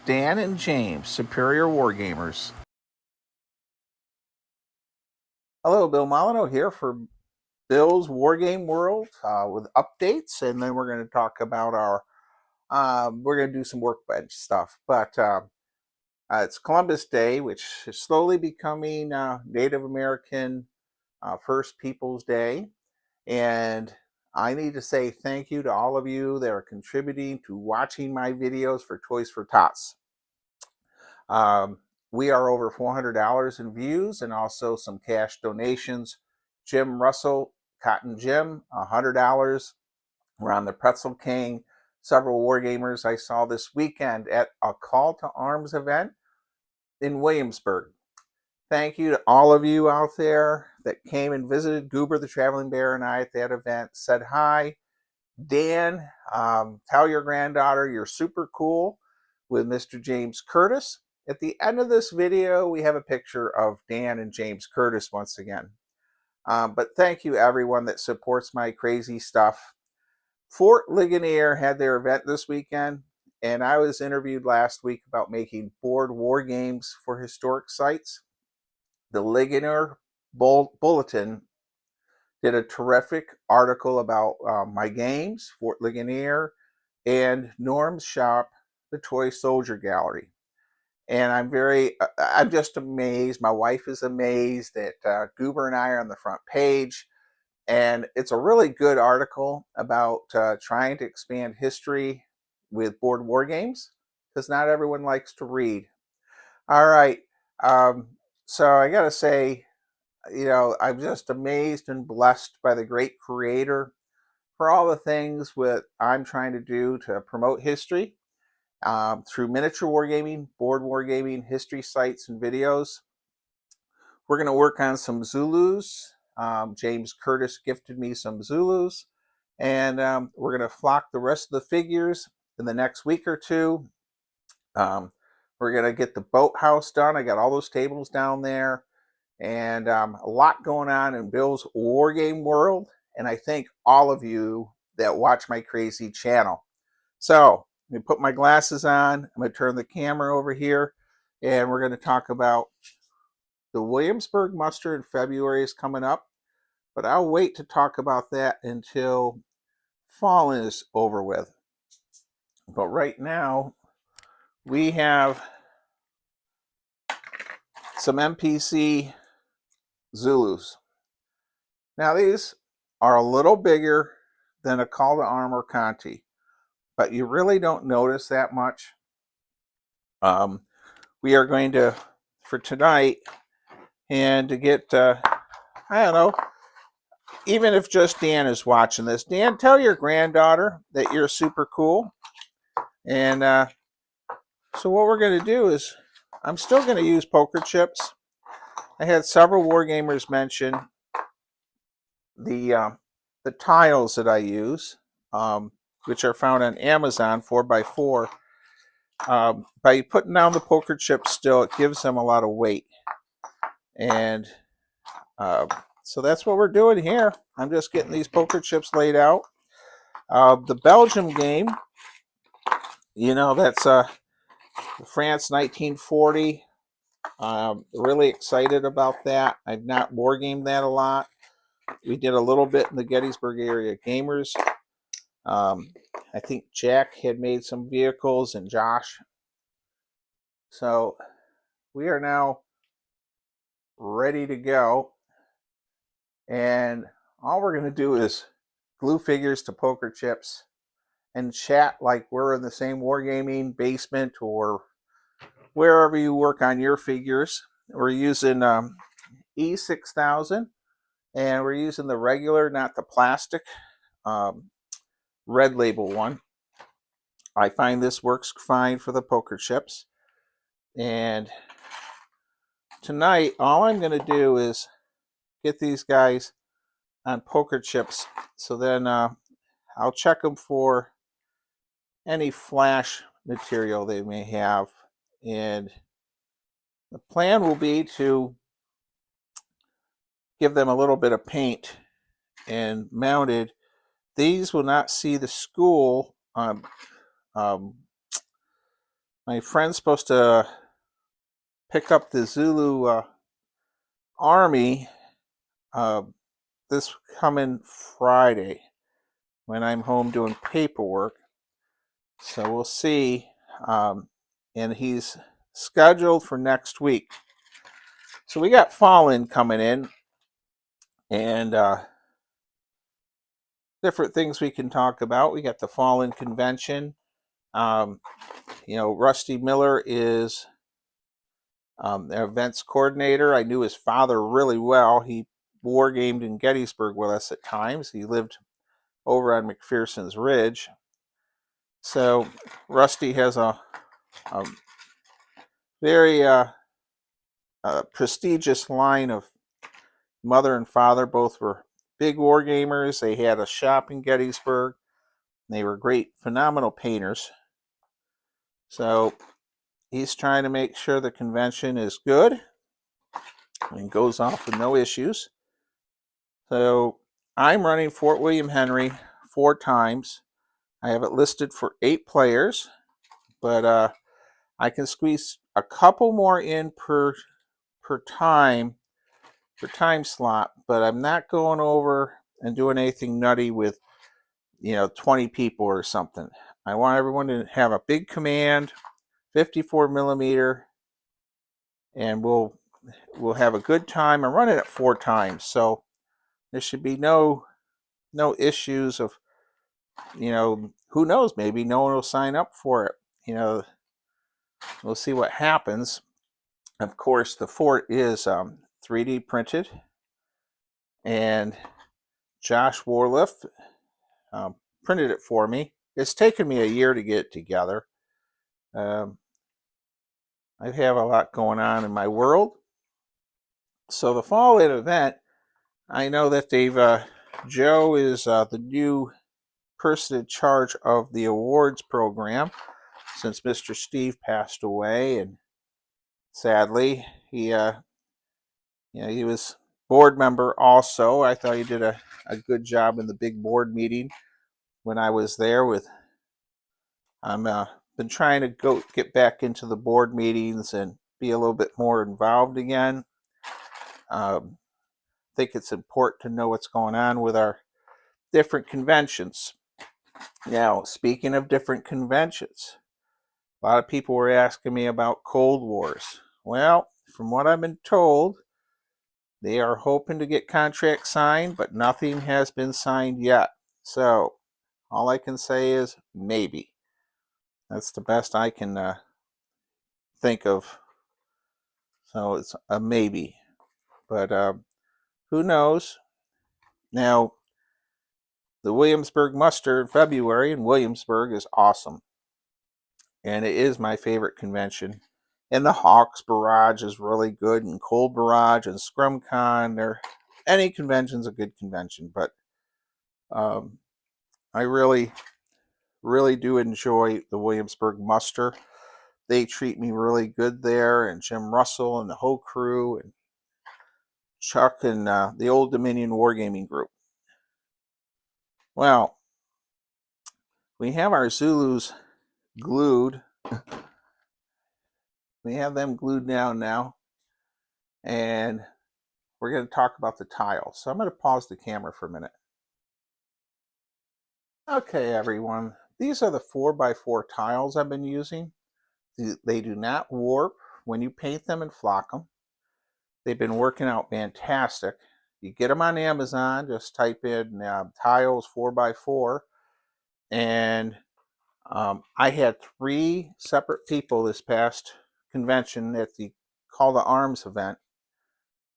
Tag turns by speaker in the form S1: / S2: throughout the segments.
S1: Dan and James, Superior Wargamers. Hello, Bill Molyneux here for Bill's Wargame World with updates, and then we're going to talk about we're going to do some Workbench stuff. But it's Columbus Day, which is slowly becoming Native American First Peoples Day. And I need to say thank you to all of you that are contributing to watching my videos for Toys for Tots. We are over $400 in views and also some cash donations. Jim Russell, Cotton Jim, $100. We're on the Pretzel King. Several Wargamers I saw this weekend at a Call to Arms event in Williamsburg. Thank you to all of you out there that came and visited Goober the Traveling Bear and I at that event, said hi. Dan, tell your granddaughter you're super cool with Mr. James Curtis. At the end of this video, we have a picture of Dan and James Curtis once again. But thank you everyone that supports my crazy stuff. Fort Ligonier had their event this weekend, and I was interviewed last week about making board war games for historic sites. The Ligonier Bulletin did a terrific article about my games, Fort Ligonier, and Norm's shop, the Toy Soldier Gallery. And I'm just amazed. My wife is amazed that Goober and I are on the front page. And it's a really good article about trying to expand history with board war games, because not everyone likes to read. All right. So I got to say, I'm just amazed and blessed by the great creator for all the things that I'm trying to do to promote history through miniature wargaming, board wargaming, history sites, and videos. We're going to work on some Zulus. James Curtis gifted me some Zulus, and we're going to flock the rest of the figures in the next week or two. We're going to get the boathouse done. I got all those tables down there, and a lot going on in Bill's Wargame World, and I thank all of you that watch my crazy channel. So I'm going to put my glasses on. I'm going to turn the camera over here, and we're going to talk about the Williamsburg muster in February is coming up, but I'll wait to talk about that until fall is over with. But right now, we have some MPC Zulus. Now these are a little bigger than a Call to Arm or Conti, but you really don't notice that much. We are going to, for tonight, and to get, I don't know, even if just Dan is watching this, Dan, tell your granddaughter that you're super cool. And so what we're going to do is, I'm still going to use poker chips. I had several wargamers mention the tiles that I use, which are found on Amazon 4x4. By putting down the poker chips still, it gives them a lot of weight. And so that's what we're doing here. I'm just getting these poker chips laid out. The Belgium game, that's France 1940. Really excited about that. I've not wargamed that a lot. We did a little bit in the Gettysburg area gamers. I think Jack had made some vehicles, and Josh. So we are now ready to go. And all we're going to do is glue figures to poker chips and chat like we're in the same Wargaming basement or wherever you work on your figures. We're using E6000, and we're using the regular, not the plastic, red label one. I find this works fine for the poker chips. And tonight, all I'm going to do is get these guys on poker chips. So then I'll check them for any flash material they may have. And the plan will be to give them a little bit of paint and mounted. These will not see the school My friend's supposed to pick up the Zulu army this coming Friday when I'm home doing paperwork. So we'll see. And he's scheduled for next week. So we got Fallen coming in, and different things we can talk about. We got the Fallen convention. Rusty Miller is the events coordinator. I knew his father really well. He wargamed in Gettysburg with us at times. He lived over on McPherson's Ridge. So Rusty has a very prestigious line of mother and father. Both were big wargamers. They had a shop in Gettysburg. They were great, phenomenal painters. So he's trying to make sure the convention is good and goes off with no issues. So I'm running Fort William Henry 4 times. I have it listed for 8 players, but I can squeeze a couple more in per time slot, but I'm not going over and doing anything nutty with 20 people or something. I want everyone to have a big command, 54 millimeter, and we'll have a good time. I'm running it 4 times, so there should be no issues of who knows, maybe no one will sign up for it. We'll see what happens. Of course, the fort is 3D printed, and Josh Warliff printed it for me. It's taken me a year to get it together. I have a lot going on in my world. So the fall-in event, I know that Joe is the new person in charge of the awards program since Mr. Steve passed away, and sadly he was board member also. I thought he did a good job in the big board meeting when I was there. I'm been trying to get back into the board meetings and be a little bit more involved again. I think it's important to know what's going on with our different conventions. Now, speaking of different conventions, a lot of people were asking me about Cold Wars. Well, from what I've been told, they are hoping to get contracts signed, but nothing has been signed yet. So, all I can say is maybe. That's the best I can think of. So, it's a maybe. But who knows? Now, the Williamsburg Muster in February in Williamsburg is awesome. And it is my favorite convention. And the Hawks Barrage is really good, and Cold Barrage and ScrumCon. Any convention's a good convention, but I really, really do enjoy the Williamsburg Muster. They treat me really good there, and Jim Russell and the whole crew, and Chuck and the Old Dominion Wargaming group. Well, we have our Zulus glued. We have them glued down now, and we're going to talk about the tiles. So I'm going to pause the camera for a minute. Okay, everyone. These are the 4x4 tiles I've been using. They do not warp when you paint them and flock them. They've been working out fantastic. You get them on Amazon, just type in tiles 4x4. And I had 3 separate people this past convention at the Call to Arms event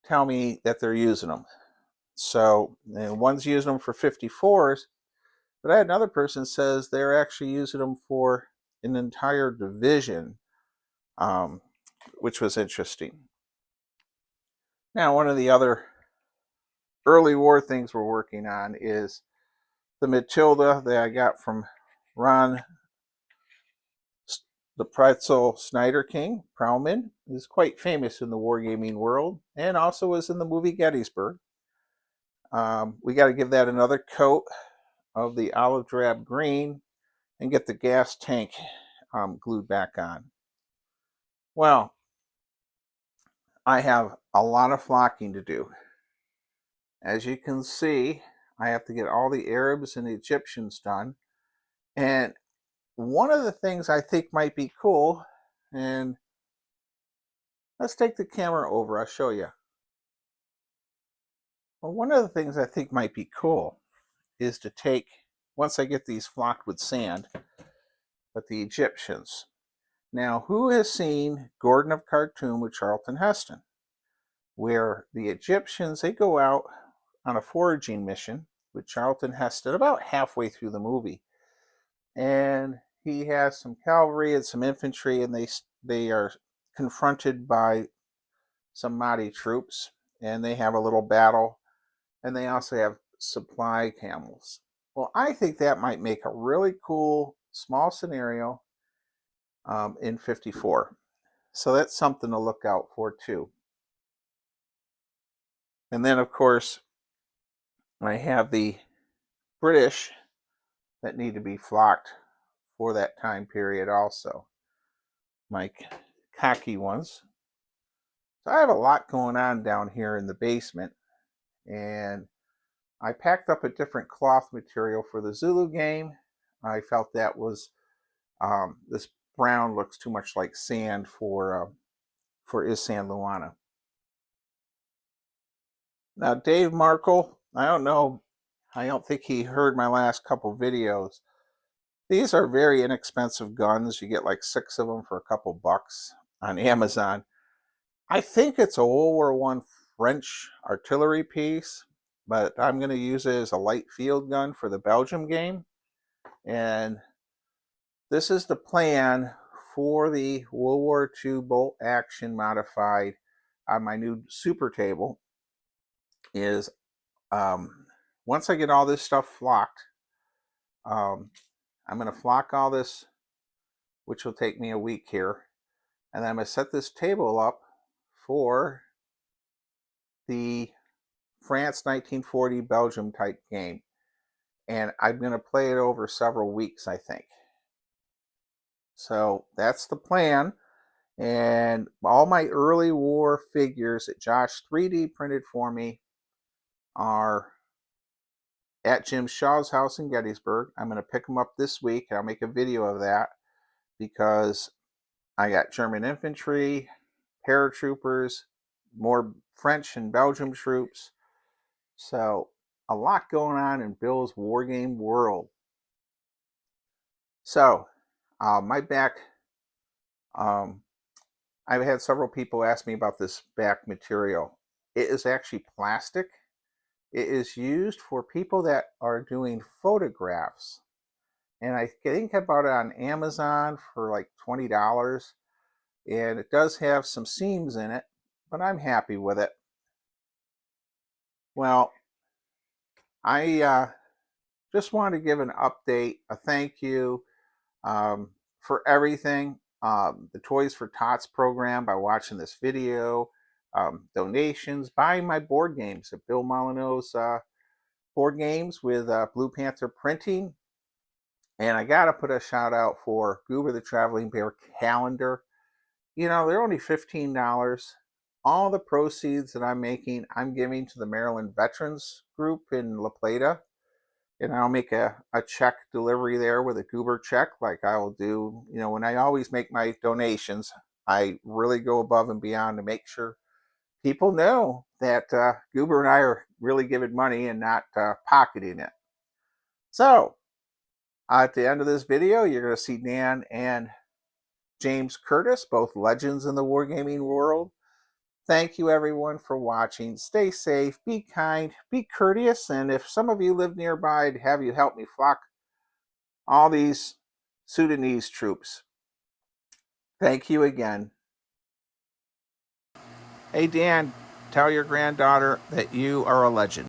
S1: tell me that they're using them. So one's using them for 54s, but I had another person says they're actually using them for an entire division, which was interesting. Now, one of the other early war things we're working on is the Matilda that I got from Ron the Pretzel Snyder King. Prowman is quite famous in the wargaming world and also was in the movie Gettysburg. We got to give that another coat of the olive drab green and get the gas tank glued back on. Well, I have a lot of flocking to do. As you can see, I have to get all the Arabs and the Egyptians done. And one of the things I think might be cool, and let's take the camera over, I'll show you. Well, one of the things I think might be cool is to take, once I get these flocked with sand, but the Egyptians. Now, who has seen Gordon of Khartoum with Charlton Heston? Where the Egyptians, they go out on a foraging mission with Charlton Heston about halfway through the movie. And he has some cavalry and some infantry, and they are confronted by some Mahdi troops, and they have a little battle, and they also have supply camels. Well, I think that might make a really cool small scenario in 54. So that's something to look out for too. And then, of course, I have the British that need to be flocked for that time period also. My khaki ones. So I have a lot going on down here in the basement, and I packed up a different cloth material for the Zulu game. I felt that was this brown looks too much like sand for Is San Luana. Now Dave Markle, I don't think he heard my last couple videos. These are very inexpensive guns. You get like 6 of them for a couple bucks on Amazon. I think it's a World War I French artillery piece, but I'm going to use it as a light field gun for the Belgium game. And this is the plan for the World War II bolt action modified on my new super table. Is once I get all this stuff flocked, I'm going to flock all this, which will take me a week here, and then I'm going to set this table up for the France 1940 Belgium type game, and I'm going to play it over several weeks, I think. So that's the plan. And all my early war figures that Josh 3D printed for me are at Jim Shaw's house in Gettysburg. I'm going to pick them up this week. I'll make a video of that because I got German infantry, paratroopers, more French and Belgium troops. So a lot going on in Bill's Wargame world. So my back, I've had several people ask me about this back material. It is actually plastic. It is used for people that are doing photographs. And I think I bought it on Amazon for like $20. And it does have some seams in it, but I'm happy with it. Well, I just wanted to give an update, a thank you for everything. The Toys for Tots program by watching this video, donations, buying my board games at Bill Molyneux's board games with Blue Panther Printing. And I got to put a shout out for Goober the Traveling Bear calendar. You know, they're only $15. All the proceeds that I'm making, I'm giving to the Maryland Veterans Group in La Plata. And I'll make a check delivery there with a Goober check like I will do. You know, when I always make my donations, I really go above and beyond to make sure people know that Goober and I are really giving money and not pocketing it. So, at the end of this video, you're going to see Dan and James Curtis, both legends in the wargaming world. Thank you everyone for watching. Stay safe, be kind, be courteous, and if some of you live nearby, I'd have you help me flock all these Sudanese troops. Thank you again. Hey Dan, tell your granddaughter that you are a legend.